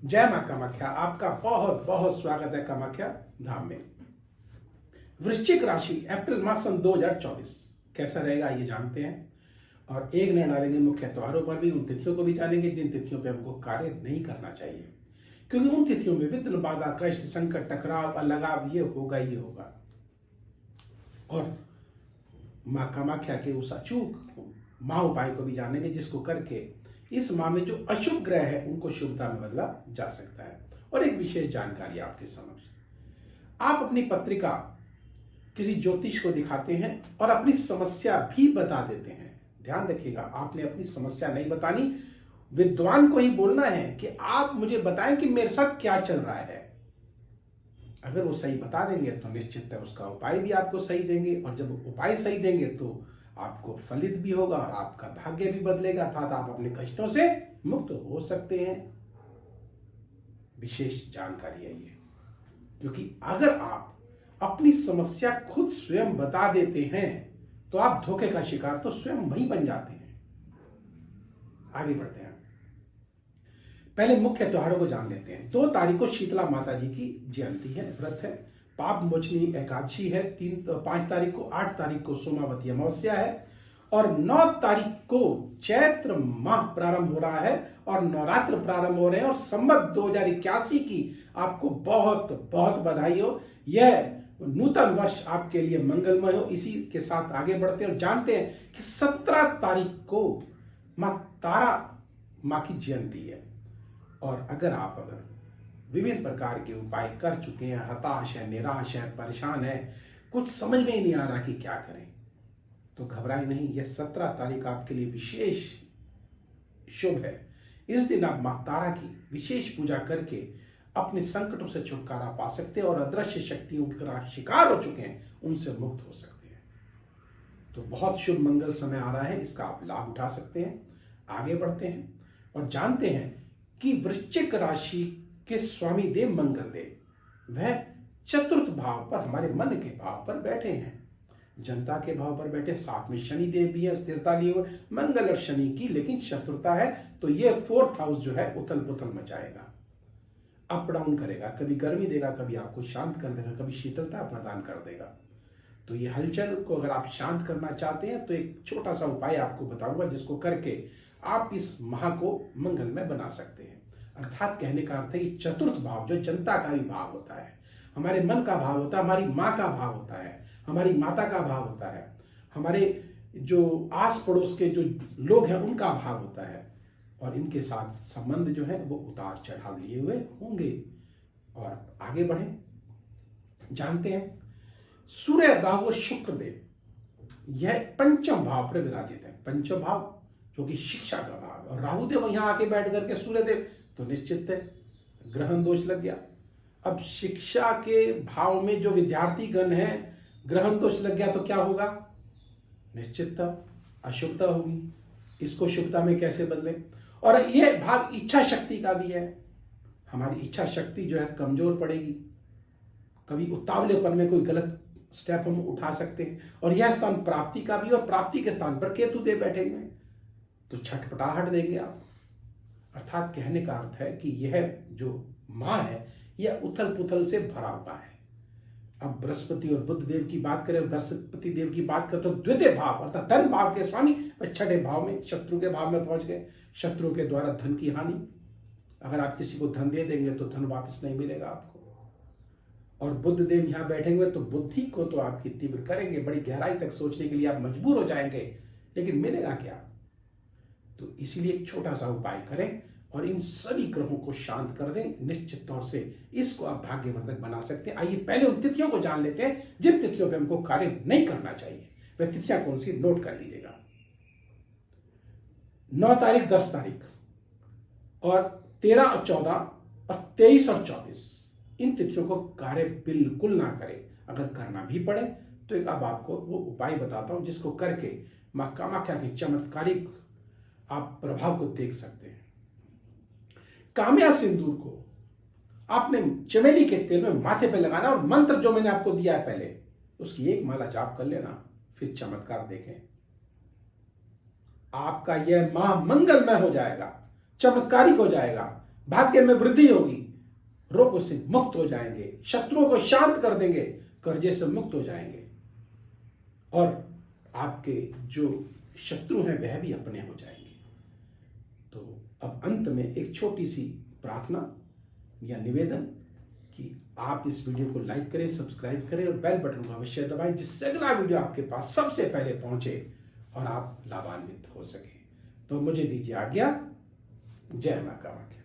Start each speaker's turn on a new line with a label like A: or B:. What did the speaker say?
A: जय मां कामाख्या। आपका बहुत बहुत स्वागत है कामाख्या धाम में। वृश्चिक राशि अप्रैल मास सन 2024 कैसा रहेगा ये जानते हैं और एक निर्णय डालेंगे मुख्य त्योहारों पर भी। उन तिथियों को भी जानेंगे जिन तिथियों पर हमको कार्य नहीं करना चाहिए, क्योंकि उन तिथियों में विघ्न बाधा कष्ट संकट टकराव अलगाव ये होगा ही होगा। और मां कामाख्या के उस अचूक महा उपाय को भी जानेंगे जिसको करके इस माह में जो अशुभ ग्रह है उनको शुभता में बदला जा सकता है। और एक विशेष जानकारी आपके समक्ष, आप अपनी पत्रिका किसी ज्योतिष को दिखाते हैं और अपनी समस्या भी बता देते हैं। ध्यान रखिएगा, आपने अपनी समस्या नहीं बतानी, विद्वान को ही बोलना है कि आप मुझे बताएं कि मेरे साथ क्या चल रहा है। अगर वो सही बता देंगे तो निश्चित है उसका उपाय भी आपको सही देंगे, और जब उपाय सही देंगे तो आपको फलित भी होगा और आपका भाग्य भी बदलेगा, अर्थात आप अपने कष्टों से मुक्त हो सकते हैं। विशेष जानकारी है ये, क्योंकि अगर आप अपनी समस्या खुद स्वयं बता देते हैं तो आप धोखे का शिकार तो स्वयं वही बन जाते हैं। आगे बढ़ते हैं, पहले मुख्य त्योहारों को जान लेते हैं। 2 तारीख को शीतला माता जी की जयंती है, व्रत है। पाप मोचनी एकादशी है। 5 तारीख को, 8 तारीख को सोमावती अमावस्या है और 9 तारीख को चैत्र माह प्रारंभ हो रहा है और नवरात्र प्रारंभ हो रहे हैं। और संवत 2081 की आपको बहुत बहुत बधाई हो। यह नूतन वर्ष आपके लिए मंगलमय हो। इसी के साथ आगे बढ़ते हैं और जानते हैं कि 17 तारीख को मां तारा मां की जयंती है। और अगर विभिन्न प्रकार के उपाय कर चुके हैं, हताश है, निराश है, परेशान है, कुछ समझ में ही नहीं आ रहा कि क्या करें, तो घबराएं नहीं। यह 17 तारीख आपके लिए विशेष शुभ है। इस दिन आप मां तारा की विशेष पूजा करके अपने संकटों से छुटकारा पा सकते हैं और अदृश्य शक्तियों का शिकार हो चुके हैं उनसे मुक्त हो सकते हैं। तो बहुत शुभ मंगल समय आ रहा है, इसका आप लाभ उठा सकते हैं। आगे बढ़ते हैं और जानते हैं कि वृश्चिक राशि के स्वामी देव मंगल देव वह चतुर्थ भाव पर, हमारे मन के भाव पर बैठे हैं, जनता के भाव पर बैठे। साथ में शनि देव भी है, स्थिरता लिए हुए। मंगल और शनि की लेकिन शत्रुता है, तो यह 4th हाउस जो है उथल पुथल मचाएगा, अप डाउन करेगा, कभी गर्मी देगा, कभी आपको शांत कर देगा, कभी शीतलता प्रदान कर देगा। तो ये हलचल को अगर आप शांत करना चाहते हैं तो एक छोटा सा उपाय आपको बताऊंगा जिसको करके आप इस माह को मंगलमय बना सकते हैं। अर्थात कहने का अर्थ है कि चतुर्थ भाव जो जनता का भी भाव होता है, हमारे मन का भाव होता है, हमारी माँ का भाव होता है, हमारी माता का भाव होता है, हमारे जो आस पड़ोस के जो लोग हैं उनका भाव होता है, और इनके साथ संबंध जो है वो उतार चढ़ाव लिए हुए होंगे। और आगे बढ़े, जानते हैं सूर्य राहु और शुक्र देव यह पंचम भाव पर विराजित है। पंचम भाव जो कि शिक्षा का भाव, और राहु देव यहां आके बैठ करके सूर्य देव, तो निश्चित है ग्रहण दोष लग गया। अब शिक्षा के भाव में जो विद्यार्थी गण है, ग्रहण दोष लग गया तो क्या होगा? निश्चितता अशुभता होगी। इसको शुभता में कैसे बदले? और यह भाव इच्छा शक्ति का भी है। हमारी इच्छा शक्ति जो है कमजोर पड़ेगी, कभी उतावलेपन में कोई गलत स्टेप हम उठा सकते हैं। और यह स्थान प्राप्ति का भी, और प्राप्ति के स्थान पर केतु देव बैठे हुए हैं, तो छटपटाहट देंगे आप। अर्थात कहने का अर्थ है कि यह जो माह है यह उथल पुथल से भरा हुआ है। अब बृहस्पति और बुध देव की बात करें, बृहस्पति देव की बात करें तो द्वितीय भाव अर्थात धन भाव के स्वामी वह 6ठे भाव में शत्रु के भाव में पहुंच गए। शत्रु के द्वारा धन की हानि, अगर आप किसी को धन दे देंगे तो धन वापस नहीं मिलेगा आपको। और बुध देव यहां बैठेंगे तो बुद्धि को तो आपकी तीव्र करेंगे, बड़ी गहराई तक सोचने के लिए आप मजबूर हो जाएंगे, लेकिन मिलेगा क्या? तो इसीलिए एक छोटा सा उपाय करें और इन सभी ग्रहों को शांत कर दें। निश्चित तौर से इसको आप भाग्यवर्धक बना सकते हैं। आइए पहले उन तिथियों को जान लेते हैं जिन तिथियों पे हमको कार्य नहीं करना चाहिए। वह तिथियां कौन सी, नोट कर लीजिएगा। 9 तारीख, 10 तारीख और 13 और 14 और 23 और 24 इन तिथियों को कार्य बिल्कुल ना करें। अगर करना भी पड़े तो एक अब आपको वो उपाय बताता हूं जिसको करके मां कामाख्या के चमत्कारिक आप प्रभाव को देख सकते हैं। काम्या सिंदूर को आपने चमेली के तेल में माथे पे लगाना, और मंत्र जो मैंने आपको दिया है पहले उसकी एक माला जाप कर लेना, फिर चमत्कार देखें। आपका यह माह मंगलमय हो जाएगा, चमत्कारिक हो जाएगा। भाग्य में वृद्धि होगी, रोगों से मुक्त हो जाएंगे, शत्रुओं को शांत कर देंगे, कर्जे से मुक्त हो जाएंगे और आपके जो शत्रु हैं वह भी अपने हो जाएंगे। तो अब अंत में एक छोटी सी प्रार्थना या निवेदन कि आप इस वीडियो को लाइक करें, सब्सक्राइब करें और बेल बटन को अवश्य दबाएं, जिससे अगला वीडियो आपके पास सबसे पहले पहुंचे और आप लाभान्वित हो सके। तो मुझे दीजिए आज्ञा। जय मां कामाख्या।